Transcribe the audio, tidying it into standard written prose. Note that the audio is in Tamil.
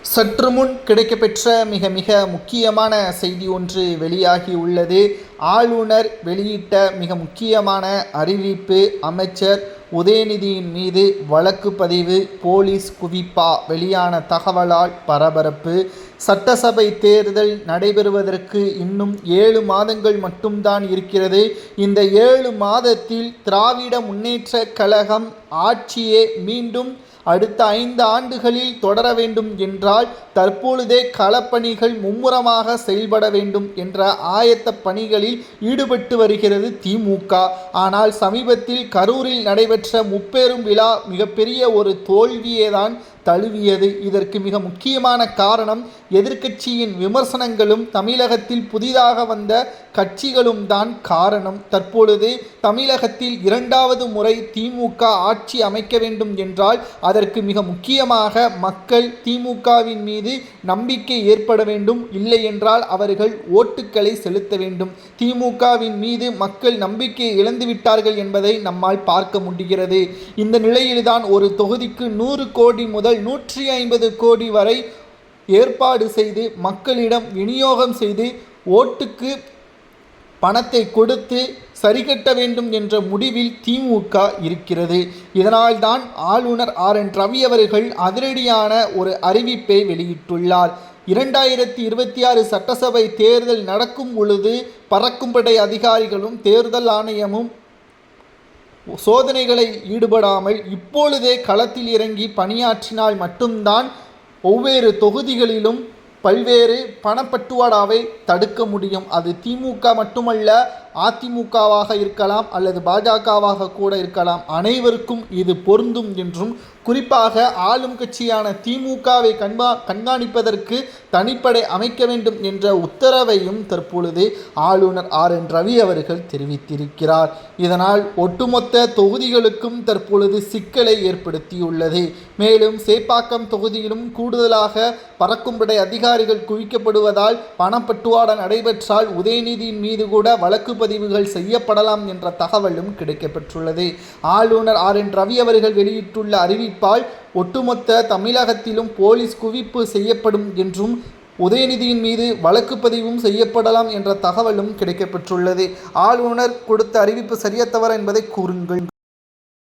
சற்று முன் கிடைக்கப்பெற்ற மிக மிக முக்கியமான செய்தி ஒன்று வெளியாகி உள்ளது. ஆளுநர் வெளியிட்ட மிக முக்கியமான அறிவிப்பு. அமைச்சர் உதயநிதியின் மீது வழக்கு பதிவு, போலீஸ் குவிப்பா? வெளியான தகவலால் பரபரப்பு. சட்டசபை தேர்தல் நடைபெறுவதற்கு இன்னும் 7 மாதங்கள் மட்டும்தான் இருக்கிறது. இந்த 7 மாதத்தில் திராவிட முன்னேற்ற கழகம் ஆட்சியே மீண்டும் அடுத்த 5 ஆண்டுகளில் தொடர வேண்டும் என்றால் தற்பொழுதே களப்பணிகள் மும்முரமாக செயல்பட வேண்டும் என்ற ஆயத்த பணிகளில் ஈடுபட்டு வருகிறது திமுக. ஆனால் சமீபத்தில் கரூரில் நடைபெற்ற முப்பெரும் விழா மிகப்பெரிய ஒரு தோல்வியேதான் தழுவியது. இதற்கு மிக முக்கியமான காரணம் எதிர்க்கட்சியின் விமர்சனங்களும் தமிழகத்தில் புதிதாக வந்த கட்சிகளும் தான் காரணம். தற்பொழுது தமிழகத்தில் 2வது முறை திமுக ஆட்சி அமைக்க வேண்டும் என்றால் அதற்கு மிக முக்கியமாக மக்கள் திமுகவின் மீது நம்பிக்கை ஏற்பட வேண்டும். இல்லை என்றால் அவர்கள் ஓட்டுக்களை செலுத்த வேண்டும். திமுகவின் மீது மக்கள் நம்பிக்கை இழந்துவிட்டார்கள் என்பதை நம்மால் பார்க்க முடிகிறது. இந்த நிலையில்தான் ஒரு தொகுதிக்கு 100 கோடி முதல் 150 கோடி வரை ஏற்பாடு செய்து மக்களிடம் விநியோகம் செய்து ஓட்டுக்கு பணத்தை கொடுத்து சரிகட்ட வேண்டும் என்ற முடிவில் திமுக இருக்கிறது. இதனால்தான் ஆளுநர் RN ரவி அவர்கள் அதிரடியான ஒரு அறிவிப்பை வெளியிட்டுள்ளார். 2026 சட்டசபை தேர்தல் நடக்கும் பொழுது பறக்கும் படை அதிகாரிகளும் தேர்தல் ஆணையமும் சோதனைகளை ஈடுபடாமல் இப்பொழுதே களத்தில் இறங்கி பணியாற்றினால் மட்டும்தான் ஒவ்வொரு தொகுதிகளிலும் பல்வேறு பணப்பட்டுவாடாவை தடுக்க முடியும். அது திமுக மட்டுமல்ல, அதிமுகவாக இருக்கலாம் அல்லது பாஜகவாக கூட இருக்கலாம். அனைவருக்கும் இது பொருந்தும் என்றும், குறிப்பாக ஆளும் கட்சியான திமுகவை கண்காணிப்பதற்கு தனிப்படை அமைக்க வேண்டும் என்ற உத்தரவையும் தற்பொழுது ஆளுநர் RN ரவி அவர்கள் தெரிவித்திருக்கிறார். இதனால் ஒட்டுமொத்த தொகுதிகளுக்கும் தற்பொழுது சிக்கலை ஏற்படுத்தியுள்ளது. மேலும் சேப்பாக்கம் தொகுதியிலும் கூடுதலாக பறக்கும் படை அதிகாரிகள் குவிக்கப்படுவதால் பணப்பட்டுவாடா நடைபெற்றால் உதயநிதியின் மீது கூட வழக்கு பதிவுகள் செய்யப்படலாம் என்ற தகவலும் கிடைக்கப்பெற்றுள்ளது. ஆளுநர் RN ரவி அவர்கள் வெளியிட்டுள்ள அறிவிப்பால் ஒட்டுமொத்த தமிழகத்திலும் போலீஸ் குவிப்பு செய்யப்படும் என்றும் உதயநிதியின் மீது வழக்கு பதிவும் செய்யப்படலாம் என்ற தகவலும் கிடைக்கப்பெற்றுள்ளது. ஆளுநர் கொடுத்த அறிவிப்பு சரியா தவறா என்பதை கூறுங்கள்.